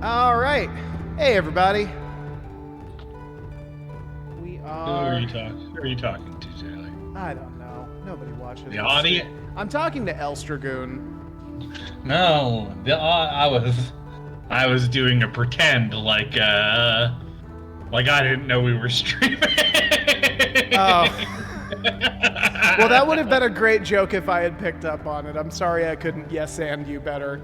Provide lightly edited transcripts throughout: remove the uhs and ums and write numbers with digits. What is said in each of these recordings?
All right. Hey, everybody. We Who are. are you talking to, Taylor? I don't know. Nobody watches The this audience? stream. I'm talking to Elstragoon. No, I was doing a pretend like I didn't know we were streaming. Oh. Well, that would have been a great joke if I had picked up on it. I'm sorry I couldn't yes and you better.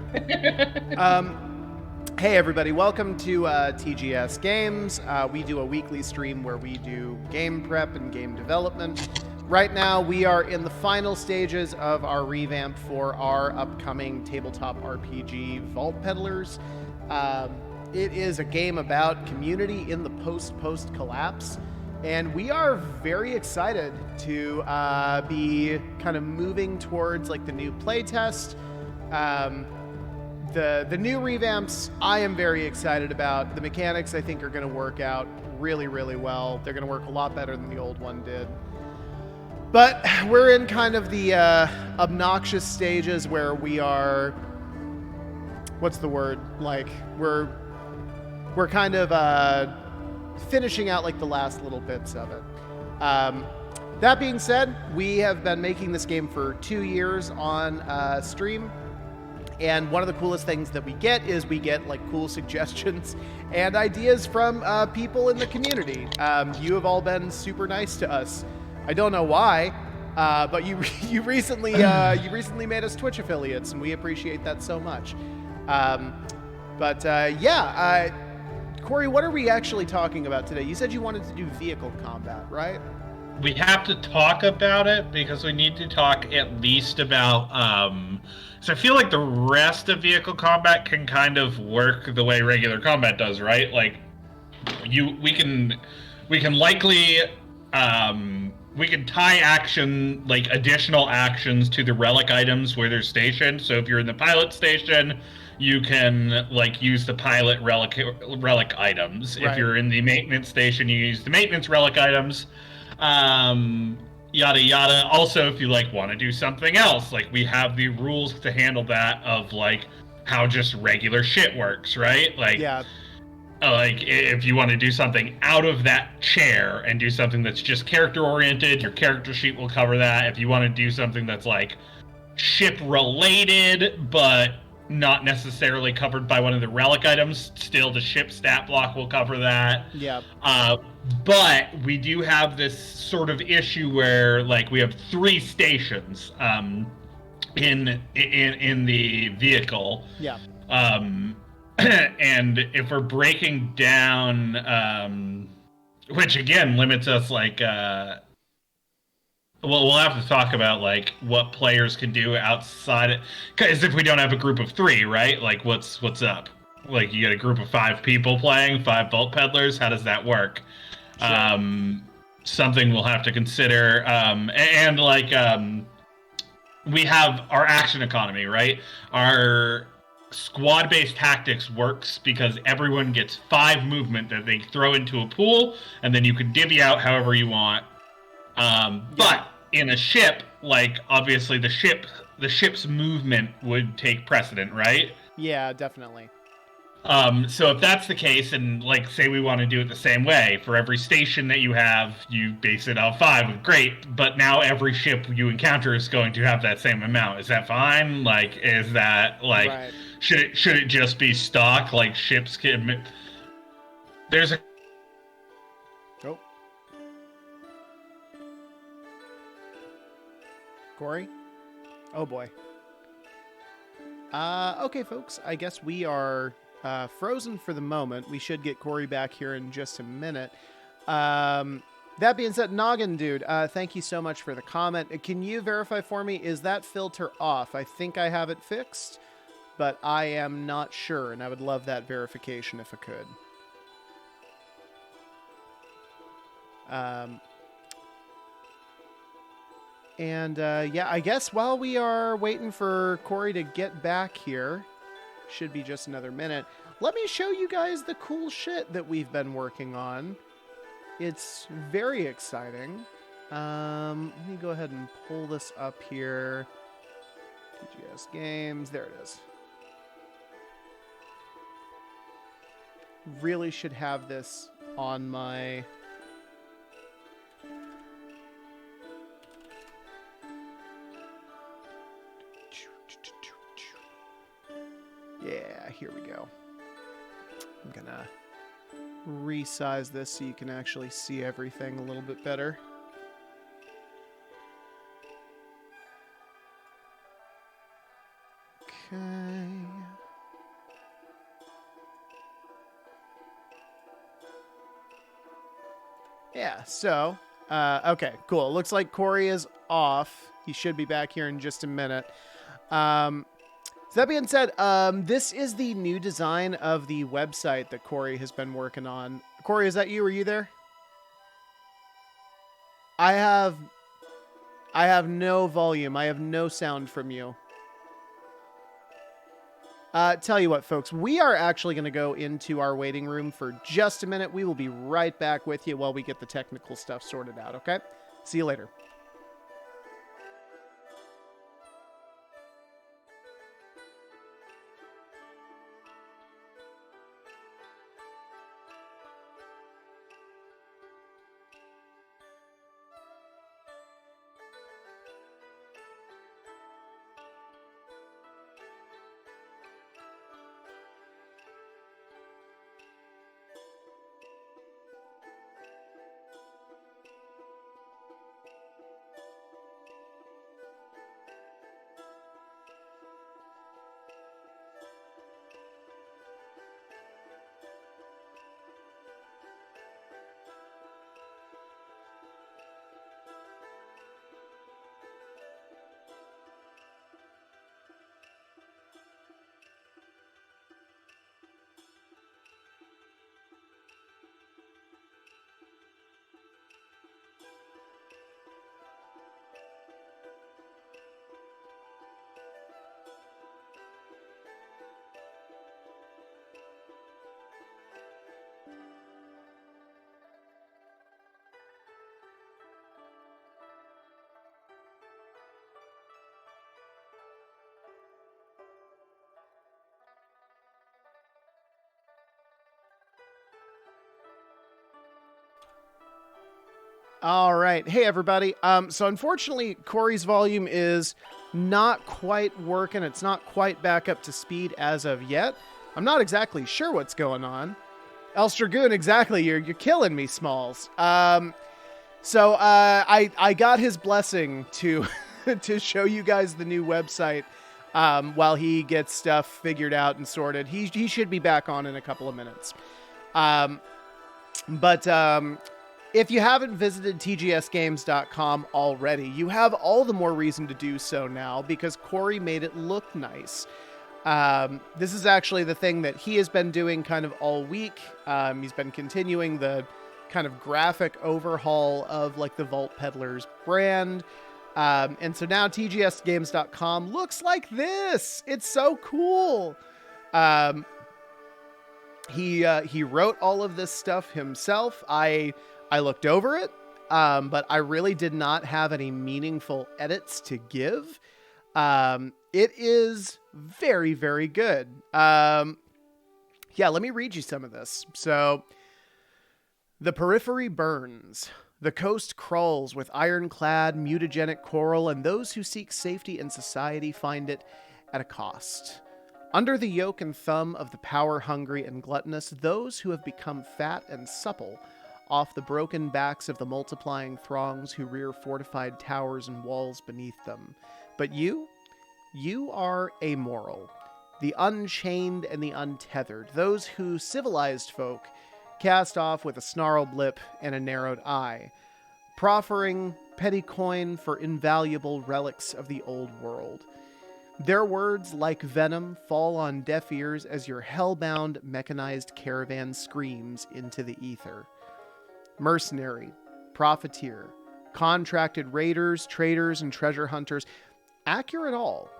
Hey, everybody. Welcome to TGS Games. We do a weekly stream where we do game prep and game development. Right now, we are in the final stages of our revamp for our upcoming tabletop RPG, Vault Peddlers. It is a game about community in the post collapse. And we are very excited to be kind of moving towards like the new playtest. The new revamps I am very excited about. The mechanics I think are going to work out really, really well. They're going to work a lot better than the old one did. But we're in kind of the obnoxious stages where we are, what's the word? Like we're kind of finishing out like the last little bits of it. That being said, we have been making this game for 2 years on stream. And one of the coolest things that we get is we get like cool suggestions and ideas from people in the community. You have all been super nice to us. I don't know why, but you recently made us Twitch affiliates, and we appreciate that so much. Corey, what are we actually talking about today? You said you wanted to do vehicle combat, right? We have to talk about it because we need to talk at least about so I feel like the rest of vehicle combat can kind of work the way regular combat does, right? Like we can likely we can tie action, like additional actions, to the relic items where they're stationed. So if you're in the pilot station, you can like use the pilot relic items. Right. If you're in the maintenance station, you use the maintenance relic items. Yada yada. Also, if you like want to do something else, like we have the rules to handle that of like how just regular shit works, right? Like, Yeah. Like if you want to do something out of that chair and do something that's just character oriented, your character sheet will cover that. If you want to do something that's like ship related but not necessarily covered by one of the relic items, still the ship stat block will cover that. Yeah. But we do have this sort of issue where like we have 3 stations in the vehicle. Yeah. And if we're breaking down, which again limits us, like, well, we'll have to talk about like what players can do outside, because if we don't have a group of 3, right? Like, what's up? Like, you got a group of 5 people playing, 5 Vault Peddlers. How does that work? Sure. Something we'll have to consider. And we have our action economy, right? Our squad-based tactics works because everyone gets 5 movement that they throw into a pool, and then you can divvy out however you want. But in a ship, like obviously the ship's movement would take precedent, right? Yeah, definitely. So if that's the case, and like say we want to do it the same way, for every station that you have, you base it off 5. Great, but now every ship you encounter is going to have that same amount. Is that fine? Like, is that like Right. should it just be stock? Like ships can. There's a. Oh. Corey? Oh boy. Okay, folks. I guess we are frozen for the moment. We should get Corey back here in just a minute. That being said, Noggin Dude, thank you so much for the comment. Can you verify for me, is that filter off? I think I have it fixed, but I am not sure, and I would love that verification if I could. Yeah, I guess while we are waiting for Corey to get back here, should be just another minute, let me show you guys the cool shit that we've been working on. It's very exciting. Let me go ahead and pull this up here. TGS Games, there it is. really should have this on my... Yeah, here we go. I'm gonna resize this so you can actually see everything a little bit better. Okay. Yeah, so, okay, cool. Looks like Corey is off. He should be back here in just a minute. So that being said, this is the new design of the website that Corey has been working on. Corey, is that you? Are you there? I have no volume. I have no sound from you. Tell you what, folks, we are actually going to go into our waiting room for just a minute. We will be right back with you while we get the technical stuff sorted out, okay? See you later. All right. Hey, everybody. So unfortunately, Corey's volume is not quite working. It's not quite back up to speed as of yet. I'm not exactly sure what's going on. El Stragoon, exactly. You're killing me, Smalls. So I got his blessing to to show you guys the new website while he gets stuff figured out and sorted. He should be back on in a couple of minutes. If you haven't visited tgsgames.com already, you have all the more reason to do so now because Corey made it look nice. This is actually the thing that he has been doing kind of all week. He's been continuing the kind of graphic overhaul of like the Vault Peddlers brand. And so now tgsgames.com looks like this. It's so cool. He wrote all of this stuff himself. I looked over it, but I really did not have any meaningful edits to give. It is very, very good. Yeah, let me read you some of this. So, the periphery burns. The coast crawls with ironclad, mutagenic coral, and those who seek safety in society find it at a cost. Under the yoke and thumb of the power-hungry and gluttonous, those who have become fat and supple off the broken backs of the multiplying throngs who rear fortified towers and walls beneath them. But you are amoral, the unchained and the untethered, those who civilized folk cast off with a snarled lip and a narrowed eye, proffering petty coin for invaluable relics of the old world. Their words, like venom, fall on deaf ears as your hellbound mechanized caravan screams into the ether. Mercenary, profiteer, contracted raiders, traders, and treasure hunters. Accurate all,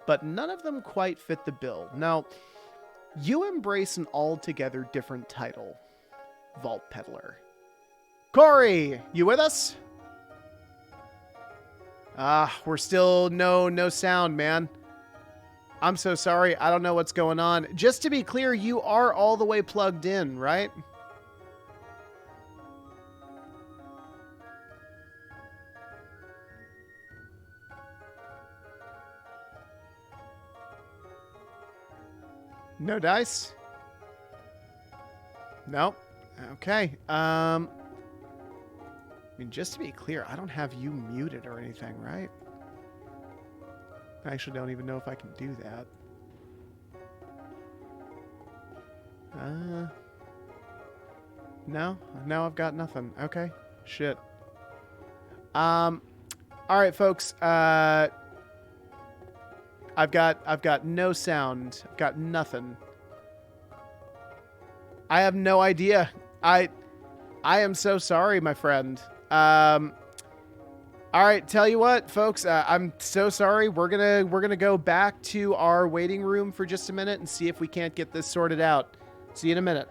but none of them quite fit the bill. Now, you embrace an altogether different title. Vault Peddler. Corey, you with us? We're still no sound, man. I'm so sorry. I don't know what's going on. Just to be clear, you are all the way plugged in, right? No dice? Nope. Okay. I mean, just to be clear, I don't have you muted or anything, right? I actually don't even know if I can do that. No, I've got nothing. Okay, shit. All right, folks. I've got no sound. I've got nothing. I have no idea. I am so sorry, my friend. All right, tell you what, folks. I'm so sorry. We're gonna go back to our waiting room for just a minute and see if we can't get this sorted out. See you in a minute.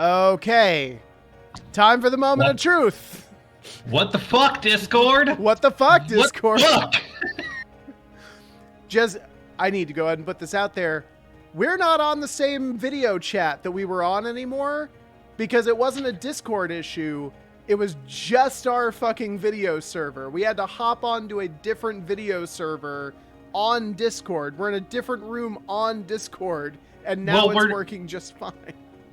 Okay. Time for the moment of truth. What the fuck, Discord? What the fuck, Discord? What the fuck? Just, I need to go ahead and put this out there. We're not on the same video chat that we were on anymore because it wasn't a Discord issue. It was just our fucking video server. We had to hop onto a different video server on Discord. We're in a different room on Discord, and now it's working just fine.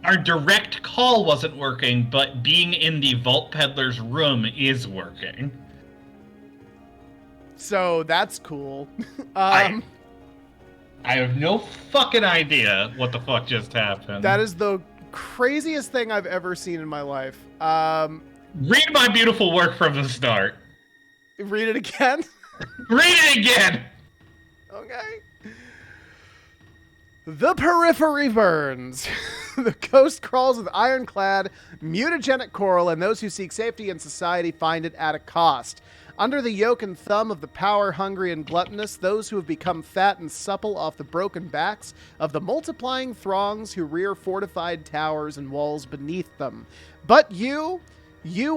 Our direct call wasn't working, but being in the Vault Peddlers room is working. So that's cool. I have no fucking idea what the fuck just happened. That is the craziest thing I've ever seen in my life. Read my beautiful work from the start. Read it again? Read it again! Okay. The periphery burns. The coast crawls with ironclad, mutagenic coral, and those who seek safety in society find it at a cost. Under the yoke and thumb of the power-hungry and gluttonous, those who have become fat and supple off the broken backs of the multiplying throngs who rear fortified towers and walls beneath them. But you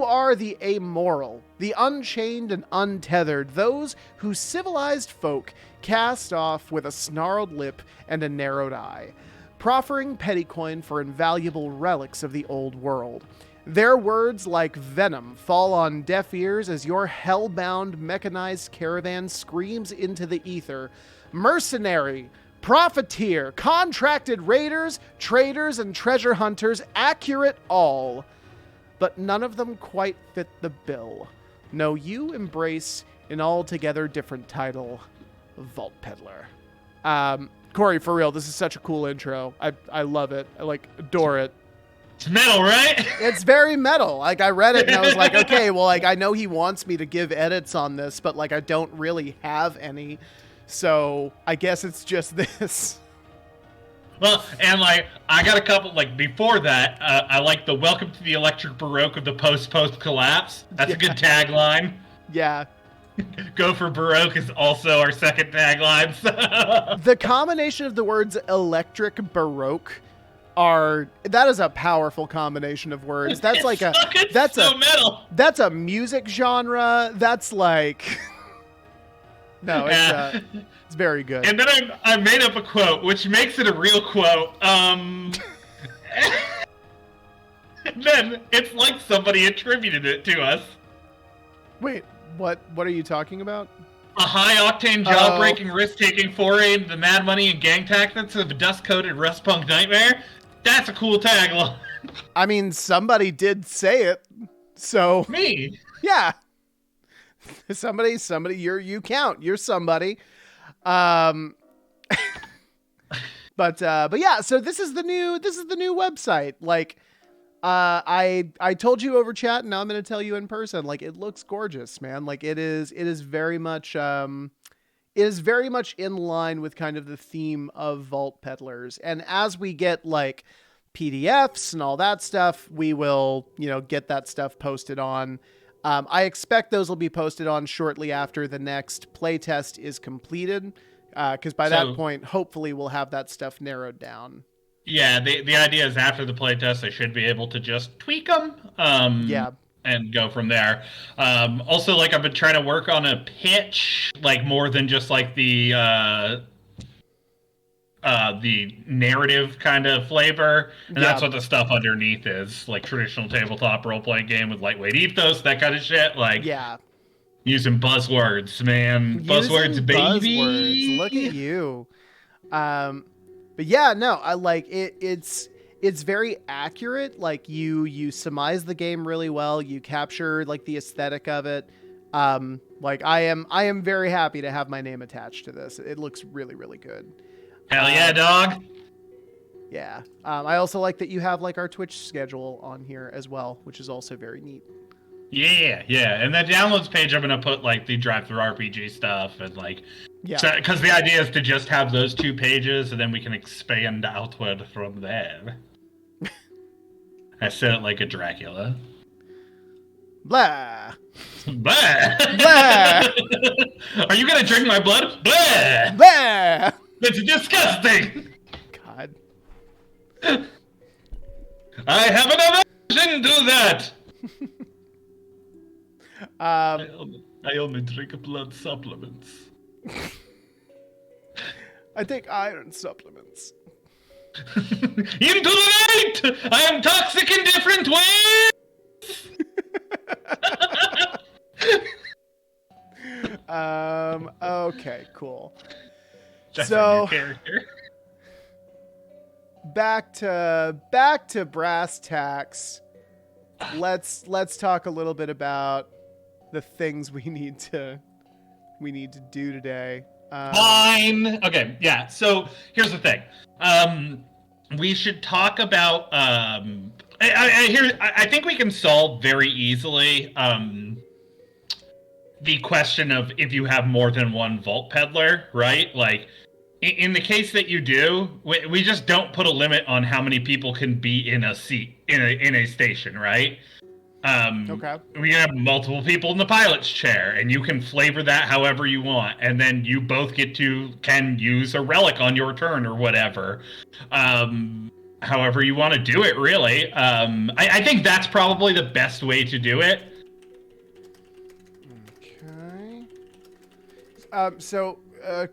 are the amoral, the unchained and untethered, those who civilized folk cast off with a snarled lip and a narrowed eye, proffering petty coin for invaluable relics of the old world. Their words like venom fall on deaf ears as your hell-bound mechanized caravan screams into the ether. Mercenary, profiteer, contracted raiders, traders, and treasure hunters, accurate all. But none of them quite fit the bill. No, you embrace an altogether different title, Vault Peddler. Corey, for real, this is such a cool intro. I love it. I adore it. It's metal, right? It's very metal. I read it and I was like, okay, well, I know he wants me to give edits on this, but I don't really have any. So I guess it's just this. Well, and I got a couple, before that, I like the welcome to the electric baroque of the post collapse. That's a good tagline. Yeah. Go for baroque is also our second tagline. So. The combination of the words electric baroque that is a powerful combination of words. That's metal. That's a music genre. That's no, it's very good. And then I made up a quote, which makes it a real quote. And then it's like somebody attributed it to us. Wait, what are you talking about? A high-octane, jaw-breaking, risk-taking foray into the mad money and gang tactics of a dust-coated rust-punk nightmare? That's a cool tagline. I mean, somebody did say it, so... Me? Yeah. Somebody, you count. You're somebody. But yeah, so this is the new website. I told you over chat, and now I'm going to tell you in person. It looks gorgeous, man. It is very much in line with kind of the theme of Vault Peddlers. And as we get PDFs and all that stuff, we will, get that stuff posted on. I expect those will be posted on shortly after the next playtest is completed. Because by that point, hopefully we'll have that stuff narrowed down. Yeah, the idea is after the playtest, I should be able to just tweak them. Yeah. And go from there. Also, I've been trying to work on a pitch, more than just the narrative kind of flavor, and that's what the stuff underneath is, traditional tabletop role-playing game with lightweight ethos, that kind of shit. Using buzzwords, man. Buzzwords, baby. Buzzwords. Look at you. But yeah, no, I like it. It's very accurate. You surmise the game really well. You capture the aesthetic of it. I am very happy to have my name attached to this. It looks really, really good. Hell yeah, dog. Yeah. I also like that you have our Twitch schedule on here as well, which is also very neat. Yeah. And that downloads page, I'm gonna put the drive-through RPG stuff and because the idea is to just have those two pages and then we can expand outward from there. I said it like a Dracula. Blah. Blah. Blah. Are you gonna drink my blood? Blah. Blah. It's disgusting. God. I have an aversion to that. I only drink blood supplements. I take iron supplements. Into the night! I am toxic in different ways! Okay, cool. That's So a new character. back to brass tacks. Let's talk a little bit about the things we need to do today. Fine. Okay, yeah. So here's the thing. We should talk about. I think we can solve very easily the question of if you have more than one vault peddler, right? Like, in the case that you do, we just don't put a limit on how many people can be in a seat in a station, right? Okay. We have multiple people in the pilot's chair, and you can flavor that however you want, and then you both can use a relic on your turn or whatever. However you want to do it, really. I think that's probably the best way to do it. Okay. So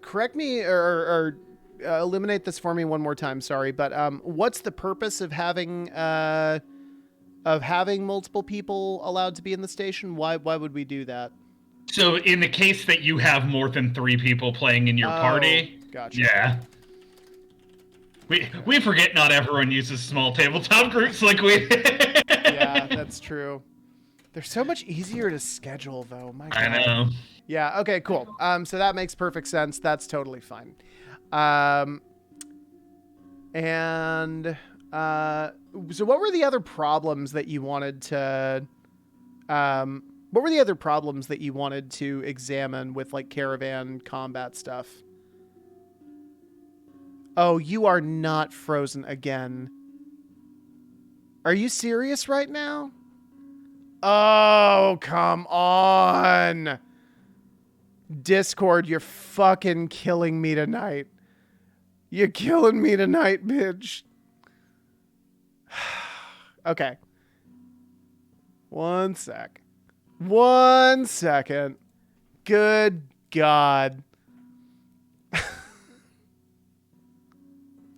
correct me or eliminate this for me one more time. Sorry, but what's the purpose of having multiple people allowed to be in the station? Why would we do that? So in the case that you have more than 3 people playing in your party, gotcha. Yeah. We forget not everyone uses small tabletop groups like we. Yeah, that's true. They're so much easier to schedule, though. My God. I know. Yeah. Okay. Cool. So that makes perfect sense. That's totally fine. So what were the other problems that you wanted to? What were the other problems that you wanted to examine with like caravan combat stuff? Oh, you are not frozen again. Are you serious right now? Oh, come on. Discord, you're fucking killing me tonight. You're killing me tonight, bitch. Okay. One second. Good God.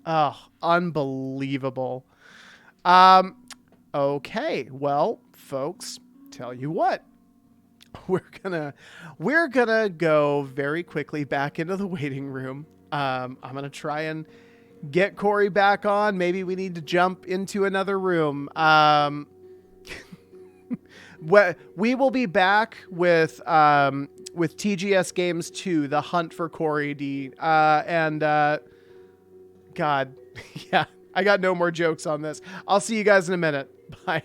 Oh, unbelievable. Okay. Well, folks, tell you what. We're gonna go very quickly back into the waiting room. I'm gonna try and get Corey back on. Maybe we need to jump into another room. We will be back with TGS Games 2, The Hunt for Corey D. God, yeah, I got no more jokes on this. I'll see you guys in a minute. Bye.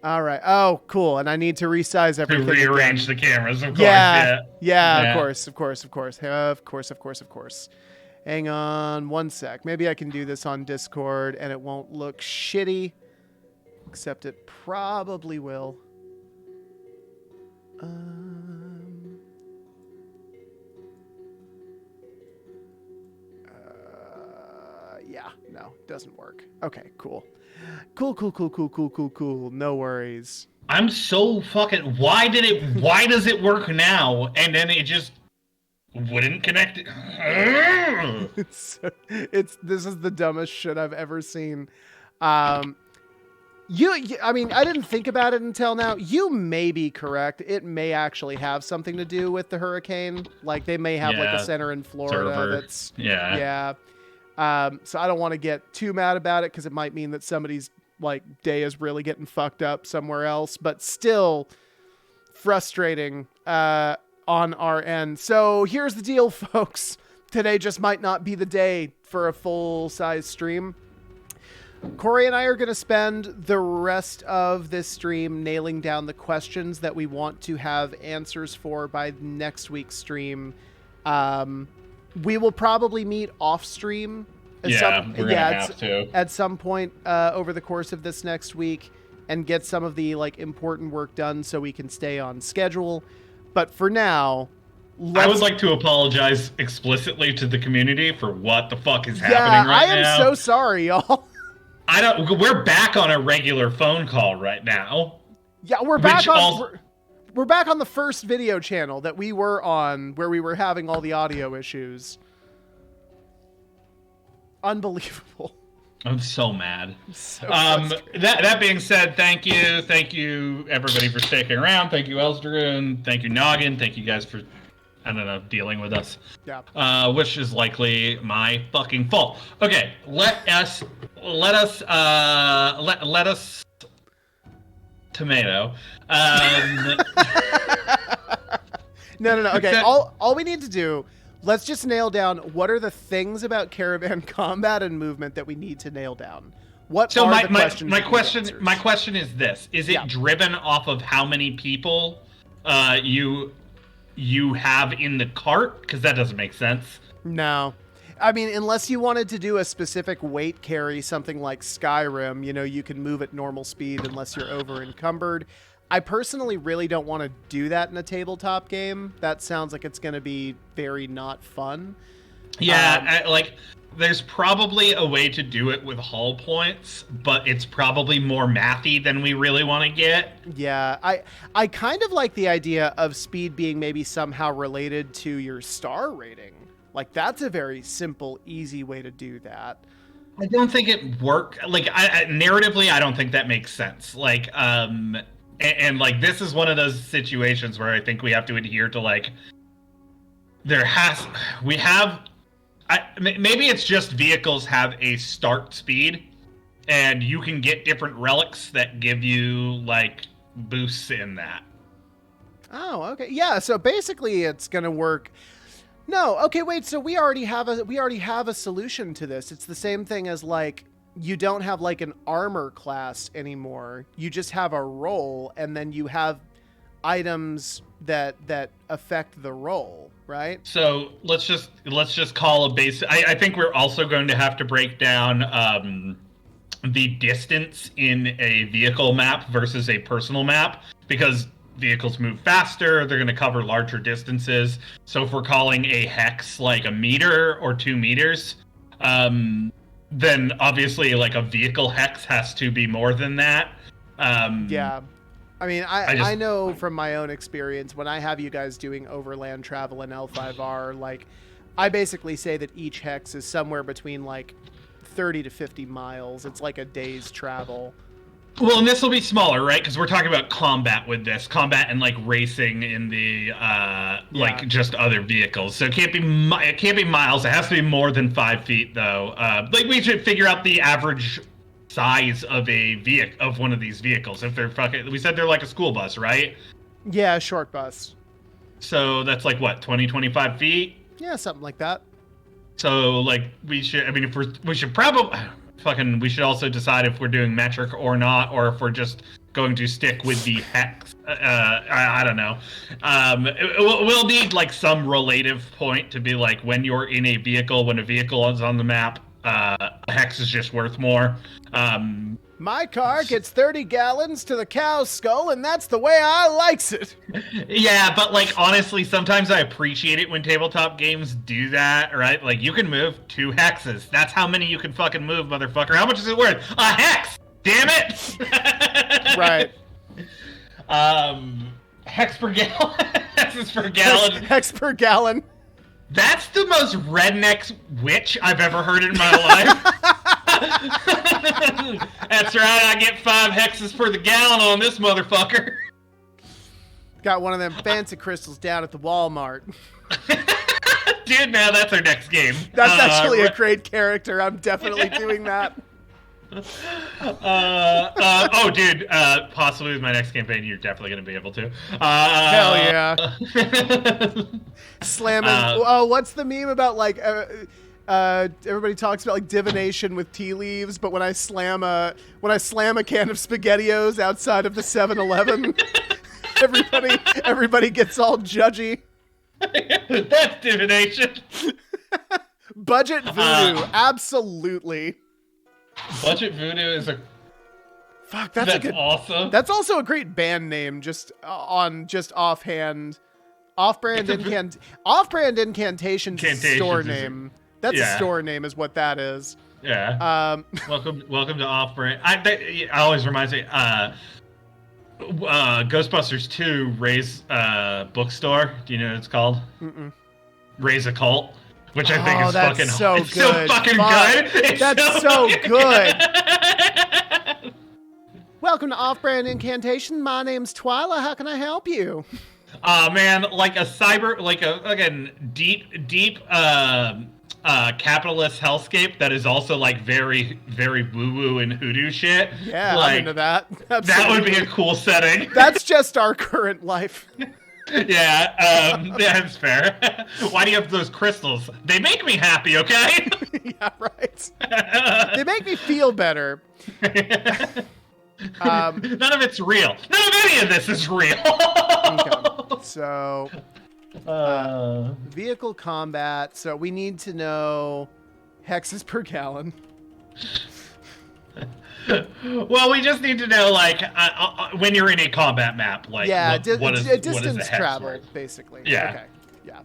All right. Oh, cool. And I need to resize To everything. rearrange the cameras, of course. Yeah. Yeah. Of course. Hang on one sec. Maybe I can do this on Discord and it won't look shitty. Except it probably will. Yeah, no, doesn't work. Okay, cool. Cool. No worries. I'm so fucking. Why does it work now? And then it just wouldn't connect. This is the dumbest shit I've ever seen. I mean, I didn't think about it until now. You may be correct. It may actually have something to do with the hurricane. Like they may have like a center in Florida server. that's Yeah. So I don't want to get too mad about it because it might mean that somebody's like day is really getting fucked up somewhere else. But still frustrating on our end. So here's the deal, folks. Today just might not be the day for a full-size stream. Corey and I are going to spend the rest of this stream nailing down the questions that we want to have answers for by next week's stream. We will probably meet off stream. We're gonna have to at some point over the course of this next week and get some of the like important work done so we can stay on schedule. But for now, I would like to apologize explicitly to the community for what the fuck is happening right now. I am so sorry, y'all. We're back on a regular phone call right now. Yeah, we're back on the first video channel that we were on where we were having all the audio issues. Unbelievable. I'm so mad. So that being said, thank you everybody for sticking around. Thank you Elsdrun, thank you Noggin, thank you guys for dealing with us. Yeah. Which is likely my fucking fault. Okay, let us tomato. No. Okay, all we need to do, let's just nail down what are the things about caravan combat and movement that we need to nail down. My question is this: is it driven off of how many people you have in the cart? Because that doesn't make sense. No. I mean, unless you wanted to do a specific weight carry, something like Skyrim, you can move at normal speed unless you're over encumbered. I personally really don't want to do that in a tabletop game. That sounds like it's going to be very not fun. Yeah, there's probably a way to do it with hull points, but it's probably more mathy than we really want to get. Yeah, I kind of like the idea of speed being maybe somehow related to your star rating. Like, that's a very simple, easy way to do that. I don't think it works. Like, narratively, I don't think that makes sense. Like, and this is one of those situations where I think we have to adhere to, like, maybe it's just vehicles have a start speed, and you can get different relics that give you, like, boosts in that. Oh, okay. Yeah, so basically it's going to work. No, okay, wait, so we already have a solution to this. It's the same thing as, like, you don't have, like, an armor class anymore. You just have a role, and then you have items that affect the role, right? So let's just call a base. I think we're also going to have to break down the distance in a vehicle map versus a personal map, because vehicles move faster, they're going to cover larger distances. So if we're calling a hex like a meter or 2 meters, then obviously like a vehicle hex has to be more than that. Yeah. I mean, I know from my own experience, when I have you guys doing overland travel in L5R, like, I basically say that each hex is somewhere between, like, 30 to 50 miles. It's like a day's travel. Well, and this will be smaller, right? Because we're talking about combat with this. Combat and, like, racing in the, like, just other vehicles. So it can't be miles. It has to be more than 5 feet, though. Like, we should figure out the average size of of one of these vehicles. If they're we said they're like a school bus, right? Yeah, a short bus. So that's like what, 20, 25 feet? Yeah, something like that. So like we should also decide if we're doing metric or not, or if we're just going to stick with the hex. I don't know. We'll need like some relative point to be like when you're in a vehicle, when a vehicle is on the map, a hex is just worth more. My car gets 30 gallons to the cow's skull, and that's the way I likes it. Yeah, but like honestly, sometimes I appreciate it when tabletop games do that, right? Like you can move 2 hexes. That's how many you can fucking move, motherfucker. How much is it worth? A hex! Damn it! Right. Hex per gallon. Hexes per gallon. Hex per gallon. That's the most redneck witch I've ever heard in my life. That's right, I get 5 hexes per the gallon on this motherfucker. Got one of them fancy crystals down at the Walmart. Dude, now that's our next game. That's actually a great character. I'm definitely doing that. Oh, dude, possibly with my next campaign, you're definitely going to be able to. Hell yeah. Slamming. What's the meme about, like, everybody talks about, like, divination with tea leaves, but when I slam a can of SpaghettiOs outside of the 7-Eleven, everybody gets all judgy. That's divination. Budget voodoo, absolutely. Budget voodoo is a fuck. That's awesome. That's also a great band name. Just offhand, off-brand incantations store name. That's a store name, is what that is. Yeah. Welcome to off-brand. I always reminds me. Ghostbusters 2, Ray's bookstore. Do you know what it's called? Mm-mm. Ray's Occult. Which I think is fucking so it's good. So fucking good. That's so good. Welcome to Off-Brand Incantation. My name's Twyla. How can I help you? Man, like a deep capitalist hellscape that is also like very, very woo-woo and hoodoo shit. Yeah, like, I'm into that. Absolutely. That would be a cool setting. That's just our current life. Yeah, that's fair. Why do you have those crystals? They make me happy, okay? Yeah, right. They make me feel better. None of it's real. None of any of this is real. Okay. So, vehicle combat. So we need to know hexes per gallon. Well, we just need to know, like, when you're in a combat map, like, what is distance traveled, basically. Yeah. Okay. Yeah.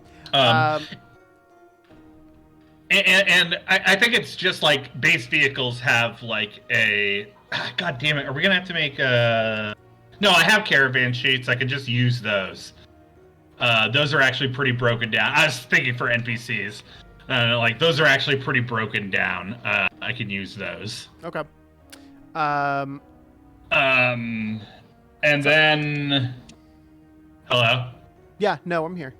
And I think it's just like base vehicles have like a. God damn it! Are we gonna have to make a? No, I have caravan sheets. I can just use those. Those are actually pretty broken down. I was thinking for NPCs. Like those are actually pretty broken down. I can use those. Okay. And then, hello? Yeah, no, I'm here.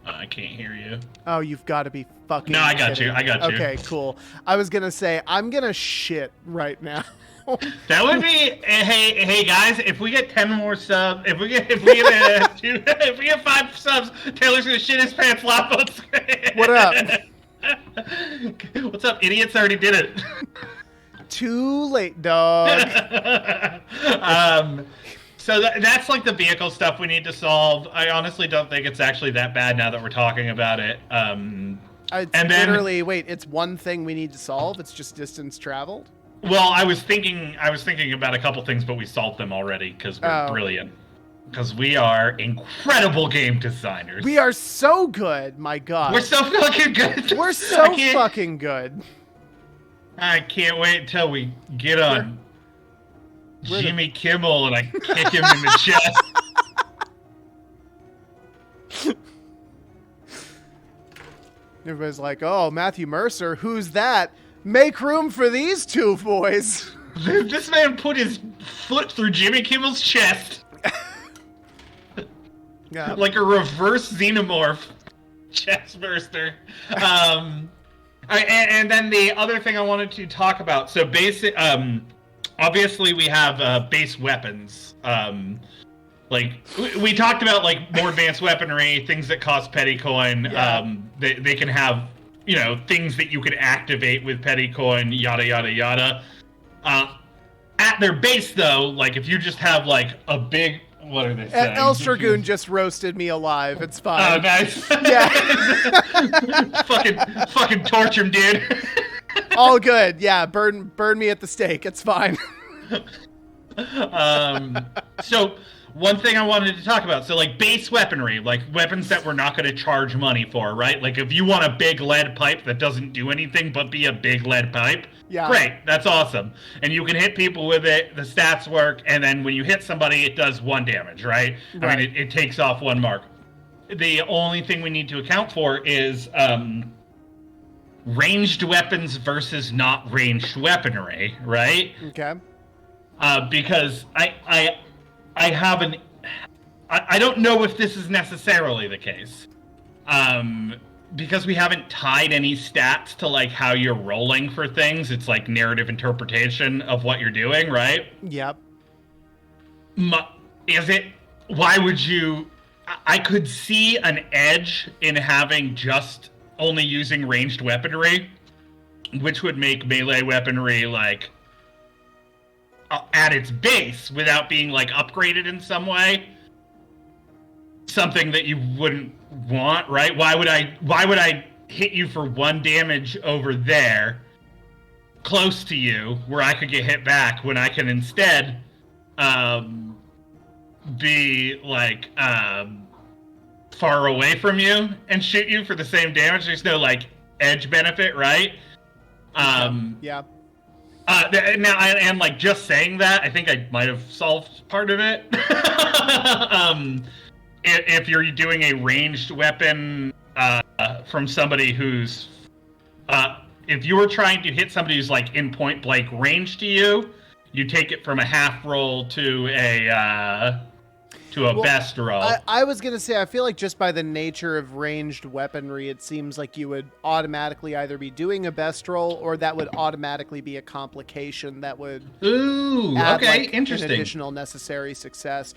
I can't hear you. Oh, you've got to be fucking No, I got kidding. you. I got you. Okay, cool. I was gonna say I'm gonna shit right now. That would be hey guys, if we get 10 more subs, if we get 5 subs, Taylor's gonna shit his pants flop on screen. What up? What's up, idiots? I already did it. Too late, dog. So that's like the vehicle stuff we need to solve. I honestly don't think it's actually that bad now that we're talking about it. Wait, it's one thing we need to solve. It's just distance traveled. Well, I was thinking about a couple things, but we solved them already because we're brilliant. Because we are incredible game designers. We are so good, my God. We're so fucking good. We're so fucking good. I can't wait until we get on Jimmy Kimmel and I kick him in the chest. Everybody's like, oh, Matthew Mercer, who's that? Make room for these two boys. This man put his foot through Jimmy Kimmel's chest. Yeah. Like a reverse xenomorph chest burster. And then the other thing I wanted to talk about. So obviously we have base weapons. Like we talked about like more advanced weaponry, things that cost petty coin. Yeah. They can have, you know, things that you could activate with petty coin, yada yada yada. At their base, though, like if you just have like a big, what are they saying? El Dragoon just roasted me alive. It's fine. Oh, nice. Yeah. fucking torture him, dude. All good. Yeah, burn me at the stake. It's fine. So one thing I wanted to talk about, so like base weaponry, like weapons that we're not going to charge money for, right? Like if you want a big lead pipe that doesn't do anything but be a big lead pipe, great, that's awesome. And you can hit people with it, the stats work, and then when you hit somebody, it does 1 damage, right? I mean, it takes off 1 mark. The only thing we need to account for is ranged weapons versus not ranged weaponry, right? Okay. Because I don't know if this is necessarily the case. Because we haven't tied any stats to like how you're rolling for things. It's like narrative interpretation of what you're doing, right? Yep. Why would you... I could see an edge in having just only using ranged weaponry, which would make melee weaponry like at its base without being like upgraded in some way. Something that you wouldn't want, right? Why would I hit you for 1 damage over there close to you where I could get hit back when I can instead be like far away from you and shoot you for the same damage? There's no like edge benefit, right? Yeah. Now, and like just saying that, I think I might have solved part of it. If you're doing a ranged weapon from somebody who's, if you were trying to hit somebody who's like in point blank range to you, you take it from a half roll to a best roll. I was going to say, I feel like just by the nature of ranged weaponry, it seems like you would automatically either be doing a best roll or that would automatically be a complication that would add interesting. An additional necessary success.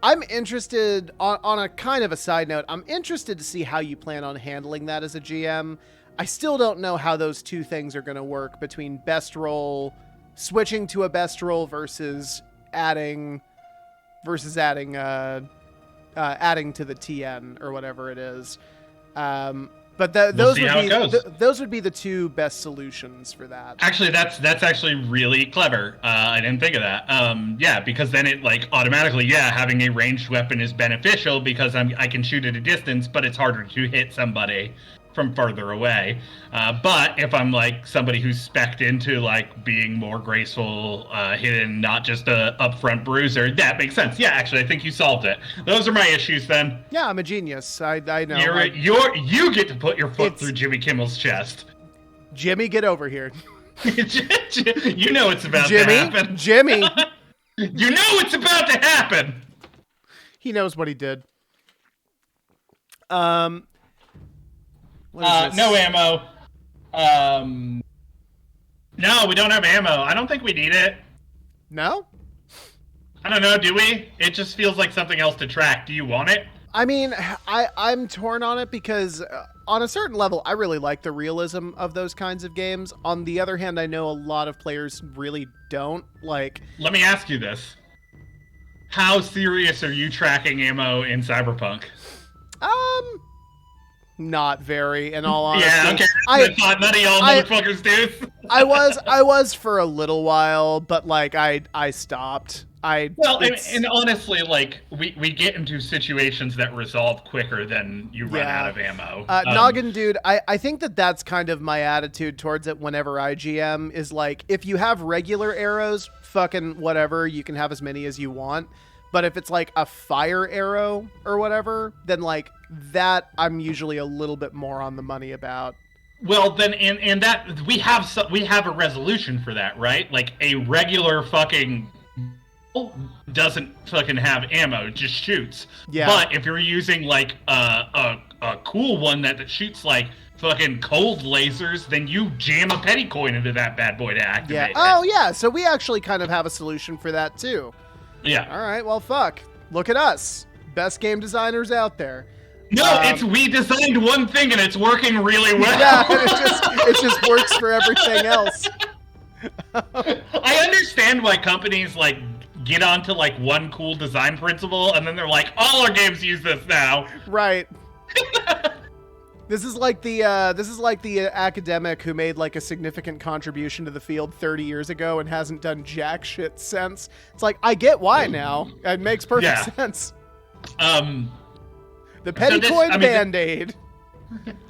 I'm interested, on a kind of a side note, I'm interested to see how you plan on handling that as a GM. I still don't know how those two things are going to work between best roll, switching to a best roll versus adding to the TN or whatever it is. But those would be the two best solutions for that. Actually, that's actually really clever. I didn't think of that. Yeah, because then it like automatically, having a ranged weapon is beneficial because I can shoot at a distance, but it's harder to hit somebody from further away. But if I'm like somebody who's spec'd into like being more graceful, hidden, not just a upfront bruiser, that makes sense. Yeah, actually, I think you solved it. Those are my issues then. Yeah, I'm a genius. I know. You get to put your foot through Jimmy Kimmel's chest. Jimmy, get over here. You know it's about to happen. Jimmy. You know it's about to happen. He knows what he did. No ammo. No, we don't have ammo. I don't think we need it. No? I don't know, do we? It just feels like something else to track. Do you want it? I mean, I'm torn on it because on a certain level, I really like the realism of those kinds of games. On the other hand, I know a lot of players really don't. Like, let me ask you this. How serious are you tracking ammo in Cyberpunk? Not very, in all honesty. Yeah, okay. I thought none of y'all motherfuckers do. I was for a little while, but like I stopped. And honestly, like we get into situations that resolve quicker than you run out of ammo. Noggin dude, I think that's kind of my attitude towards it whenever I GM is like, if you have regular arrows, fucking whatever, you can have as many as you want. But if it's like a fire arrow or whatever, then like that I'm usually a little bit more on the money about. Well, then and that we have a resolution for that, right? Like a regular fucking doesn't fucking have ammo, it just shoots. Yeah. But if you're using like a cool one that shoots like fucking cold lasers, then you jam a petty coin into that bad boy to activate it. Oh yeah, so we actually kind of have a solution for that too. Yeah. All right, well fuck. Look at us. Best game designers out there. No, we designed one thing and it's working really well. Yeah, it just works for everything else. I understand why companies like get onto like one cool design principle and then they're like, all our games use this now. Right. This is like the academic who made like a significant contribution to the field 30 years ago and hasn't done jack shit since. It's like, I get why now. It makes perfect sense. The Pettycoin Band-Aid.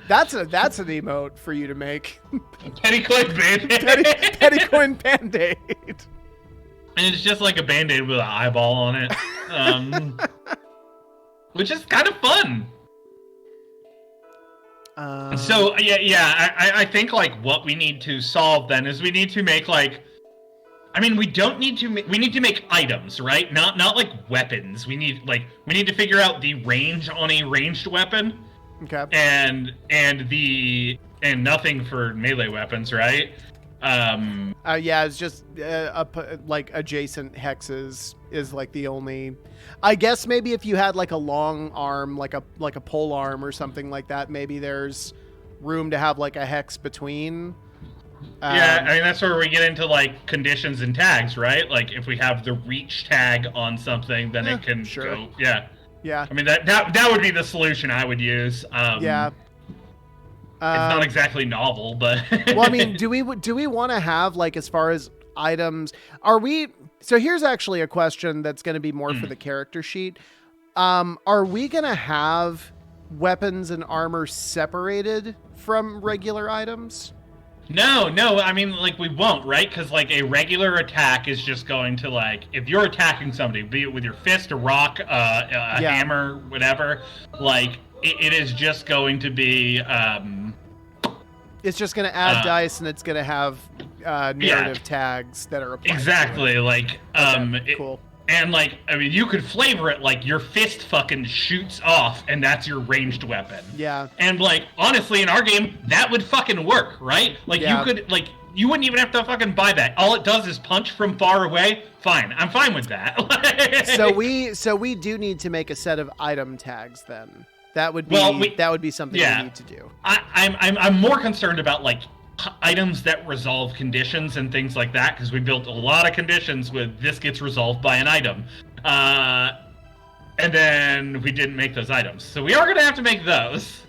That's an emote for you to make. Pettycoin Band-Aid. Pettycoin Band-Aid. And it's just like a Band-Aid with an eyeball on it. Which is kind of fun. So I think like what we need to solve then is we need to make like, I mean, we need to make items, right? Not like weapons. We need to figure out the range on a ranged weapon. Okay. And nothing for melee weapons, right? It's just like adjacent hexes is like the only. I guess maybe if you had like a long arm, like a pole arm or something like that, maybe there's room to have like a hex between. I mean that's where we get into like conditions and tags, right? Like if we have the reach tag on something, then it can go. Yeah. Yeah. I mean that would be the solution I would use. Yeah. It's not exactly novel, but well, I mean, do we want to have like as far as items? Are we? So here's actually a question that's going to be more for the character sheet. Are we going to have weapons and armor separated from regular items? No. I mean, like we won't, right? Because like a regular attack is just going to like if you're attacking somebody, be it with your fist, a rock, a hammer, whatever, like. It is just going to be. It's just going to add dice, and it's going to have narrative tags that are applied. Exactly, to it. Like cool. And like, I mean, you could flavor it like your fist fucking shoots off, and that's your ranged weapon. Yeah. And like, honestly, in our game, that would fucking work, right? Like, you could like. You wouldn't even have to fucking buy that. All it does is punch from far away. Fine, I'm fine with that. So we do need to make a set of item tags then. That would be something we need to do. I'm more concerned about like items that resolve conditions and things like that because we built a lot of conditions with this gets resolved by an item, and then we didn't make those items, so we are gonna have to make those.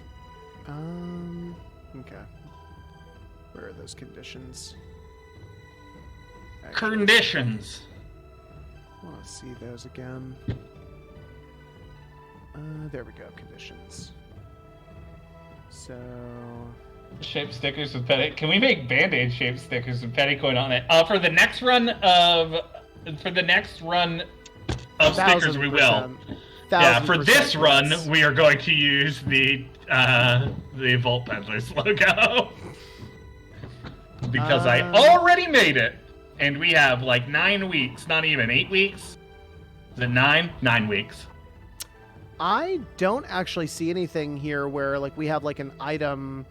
Okay. Where are those conditions? Conditions. I want to see those again. There we go, conditions. So... Shaped stickers with Petty... Can we make Band-Aid shaped stickers with Pettycoin on it? For the next run of stickers, we will. Yeah, for this run, we are going to use the Vault Peddlers logo. Because I already made it. And we have like 9 weeks, not even 8 weeks. Is it 9? 9 weeks. I don't actually see anything here where like we have like an item.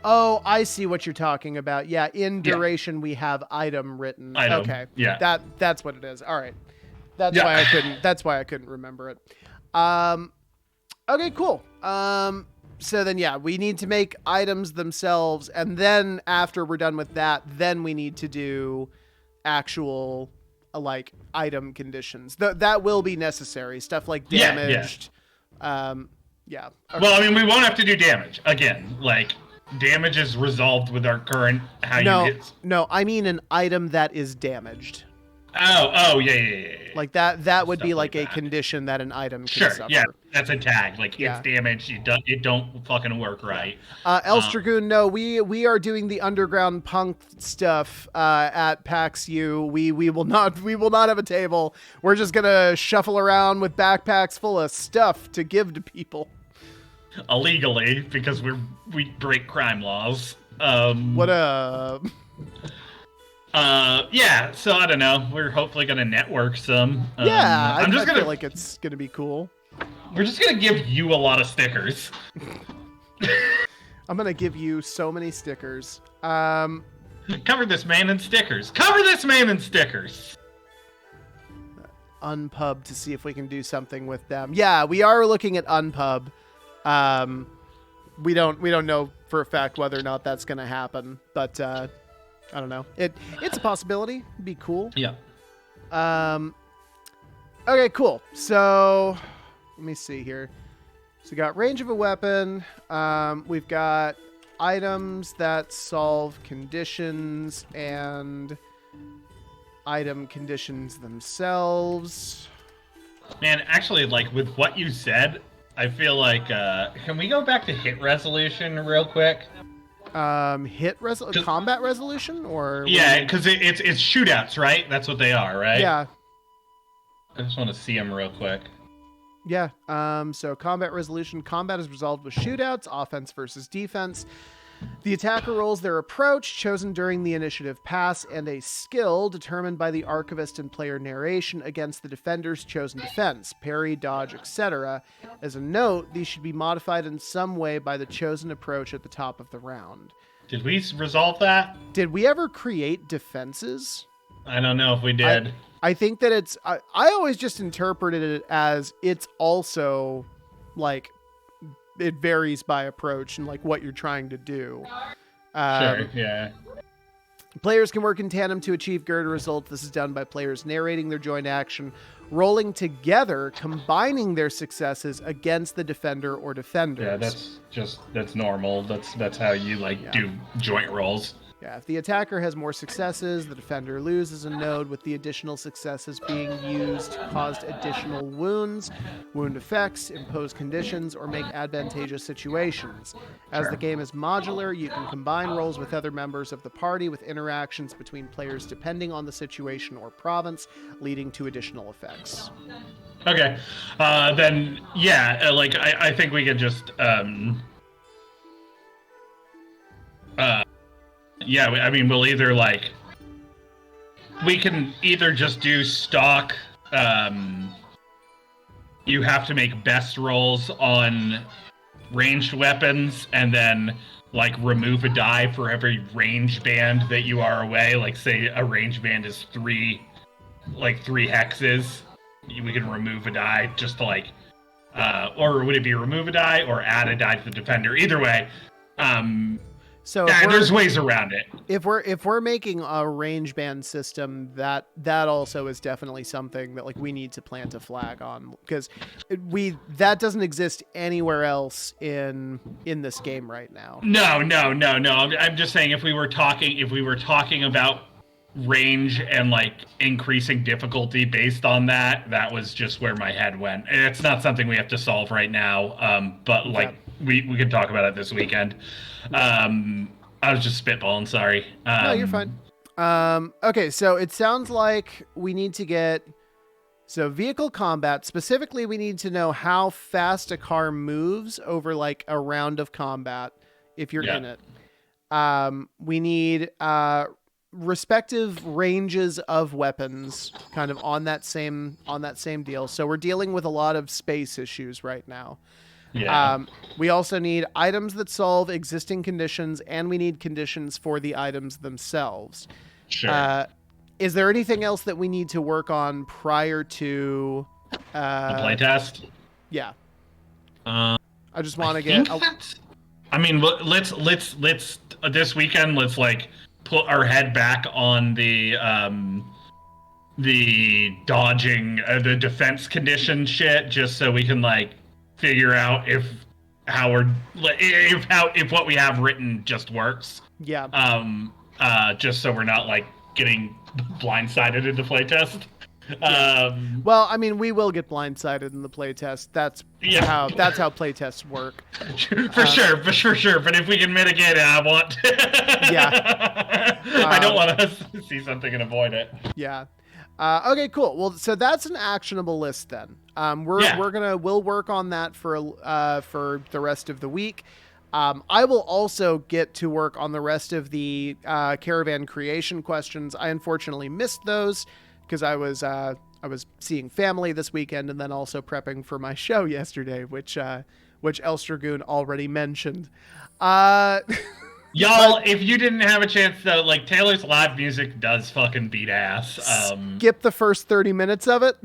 Oh, I see what you're talking about. Yeah, in duration we have item written. Okay. Yeah. That's what it is. All right. That's why I couldn't remember it. Okay, cool. So then we need to make items themselves, and then after we're done with that, then we need to do actual like item conditions. That will be necessary. Stuff like damaged. Okay. Well, I mean, we won't have to do damage again. Like damage is resolved with our current No, I mean an item that is damaged. Oh, yeah. Like that would be like a condition that an item can suffer. Yeah, that's a tag. Like it's damaged, it don't fucking work right. Else Dragoon, no, we are doing the underground punk stuff at PAX U. We will not have a table. We're just gonna shuffle around with backpacks full of stuff to give to people. Illegally, because we break crime laws. What up? So I don't know. We're hopefully gonna network some. I feel like it's gonna be cool. We're just gonna give you a lot of stickers. I'm gonna give you so many stickers. Cover this man in stickers. Cover this man in stickers. Unpub to see if we can do something with them. Yeah, we are looking at Unpub. We don't know for a fact whether or not that's gonna happen, but I don't know. It's a possibility. It'd be cool. Yeah. Okay, cool. So let me see here. So we got range of a weapon. We've got items that solve conditions and item conditions themselves. Man, actually, like with what you said, I feel like can we go back to hit resolution real quick? Combat resolution, or yeah, because it's shootouts, right? That's what they are, right? Yeah. I just want to see them real quick. Yeah. So combat resolution. Combat is resolved with shootouts, offense versus defense. The attacker rolls their approach, chosen during the initiative pass, and a skill determined by the archivist and player narration against the defender's chosen defense, parry, dodge, etc. As a note, these should be modified in some way by the chosen approach at the top of the round. Did we resolve that? Did we ever create defenses? I don't know if we did. I think that it's... I always just interpreted it as it's also, like... It varies by approach and like what you're trying to do. Sure, yeah. Players can work in tandem to achieve good results. This is done by players narrating their joint action, rolling together, combining their successes against the defender or defenders. Yeah, that's normal. That's how you do joint rolls. Yeah, if the attacker has more successes, the defender loses a node, with the additional successes being used caused additional wounds, wound effects, impose conditions, or make advantageous situations. As the game is modular, you can combine roles with other members of the party with interactions between players depending on the situation or province, leading to additional effects. Okay. Then, yeah, I think we could just... yeah, I mean, we'll either, we can either just do stock, you have to make best rolls on ranged weapons, and then, remove a die for every range band that you are away. Like, say a range band is three hexes, we can remove a die just to, or would it be remove a die or add a die to the defender? Either way, So there's ways around it. If we're making a range band system, that also is definitely something that we need to plant a flag on, because that doesn't exist anywhere else in this game right now. No. I'm just saying if we were talking about range and increasing difficulty based on that was just where my head went. It's not something we have to solve right now. But we could talk about it this weekend. I was just spitballing, sorry. No, you're fine. Okay, so it sounds like we need to get... So vehicle combat, specifically we need to know how fast a car moves over a round of combat if you're in it. We need respective ranges of weapons kind of on that same deal. So we're dealing with a lot of space issues right now. Yeah. We also need items that solve existing conditions, and we need conditions for the items themselves. Sure. Is there anything else that we need to work on prior to the playtest? Yeah. I just want to get. I mean, let's this weekend. Let's put our head back on the dodging, the defense condition shit, just so we can figure out if what we have written just works. Yeah. Just so we're not getting blindsided in the playtest. Well, I mean, we will get blindsided in the playtest. That's how playtests work. For sure. But if we can mitigate it, I want to. Yeah. I don't want us to see something and avoid it. Yeah. Okay, cool. Well, so that's an actionable list then. We'll work on that for the rest of the week. I will also get to work on the rest of the caravan creation questions. I unfortunately missed those because I was seeing family this weekend and then also prepping for my show yesterday, which Elst Dragoon already mentioned. Y'all, if you didn't have a chance though, Taylor's live music does fucking beat ass. Skip the first 30 minutes of it.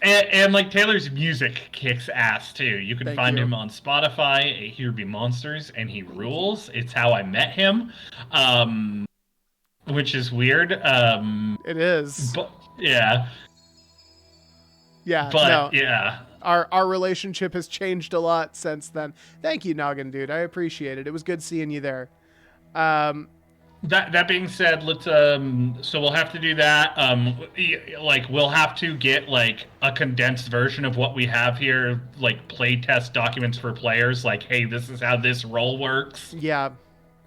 And like Taylor's music kicks ass too. You can Thank find you. him on Spotify at Here Be Monsters, and he Thank rules. It's how I met him, which is weird. It is. But yeah, Yeah, but no. yeah. Our relationship has changed a lot since then. Thank you, Noggin dude. I appreciate it. It was good seeing you there. That being said, let's so we'll have to do that. Like we'll have to get like a condensed version of what we have here, like play test documents for players. Like, hey, this is how this role works. Yeah.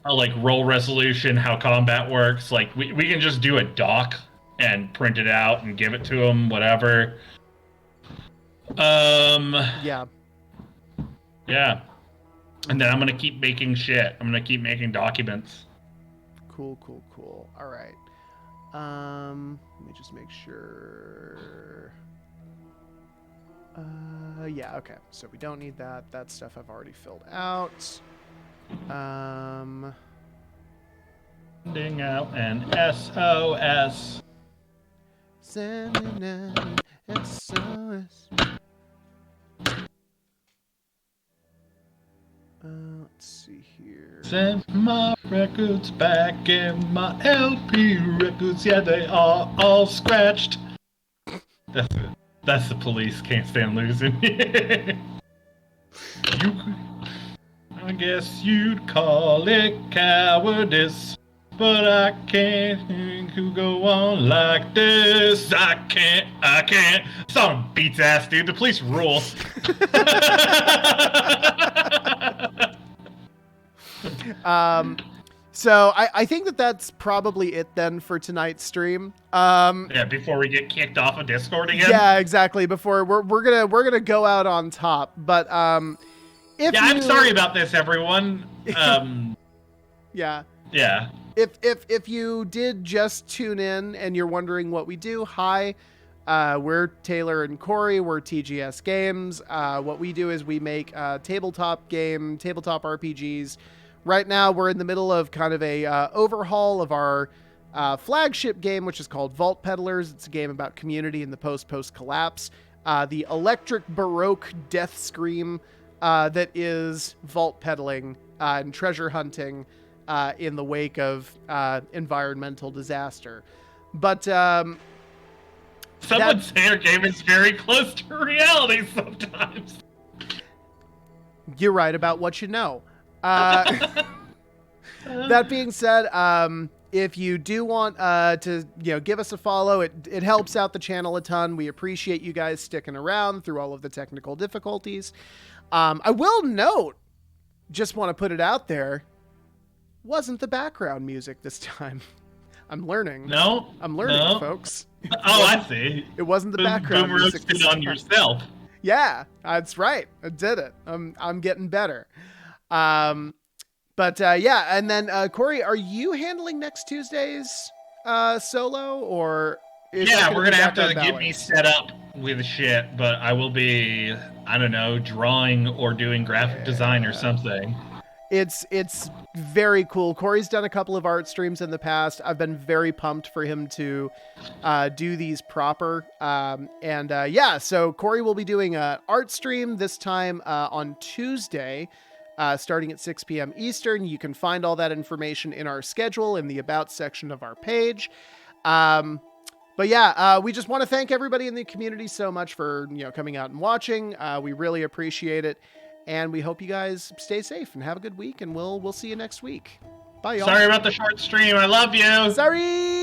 Like role resolution, how combat works. Like we can just do a doc and print it out and give it to them, whatever. Yeah. Yeah. And then I'm gonna keep making shit. I'm gonna keep making documents. Cool. All right. Let me just make sure. Yeah, okay. So we don't need that. That stuff I've already filled out. Sending out an SOS. Sending an SOS. Let's see here. Send my records back and my LP records, yeah, they are all scratched. That's it. That's the police. Can't stand losing. I guess you'd call it cowardice, but I can't go on like this. I can't. Song beats ass, dude. The police rule. So I think that's probably it then for tonight's stream. Yeah, before we get kicked off of Discord again. Yeah, exactly. Before we're gonna go out on top, but if I'm sorry about this, everyone. Yeah. Yeah. If you did just tune in and you're wondering what we do, hi. We're Taylor and Corey. We're TGS Games. What we do is we make tabletop RPGs. Right now, we're in the middle of kind of a overhaul of our flagship game, which is called Vault Peddlers. It's a game about community in the post collapse. The electric baroque death scream that is vault peddling and treasure hunting in the wake of environmental disaster. But some would say our game is very close to reality sometimes. You're right about what you know. That being said, if you do want to give us a follow, it helps out the channel a ton. We appreciate you guys sticking around through all of the technical difficulties. I will note, just want to put it out there, wasn't the background music this time. I'm learning. I'm learning, folks. Oh, I see. It wasn't the background music this on time. yourself. Yeah, that's right. I did it. I'm getting better. Yeah, and then Corey, are you handling next Tuesday's solo, or yeah, we're gonna have to get me set up with shit, but I will be, I don't know, drawing or doing graphic design or something. It's very cool. Corey's done a couple of art streams in the past. I've been very pumped for him to do these proper. So Corey will be doing an art stream this time on Tuesday, starting at 6 p.m. Eastern. You can find all that information in our schedule in the About section of our page. We just want to thank everybody in the community so much for coming out and watching. We really appreciate it. And we hope you guys stay safe and have a good week, and we'll see you next week. Bye, y'all. Sorry about the short stream. I love you. Sorry.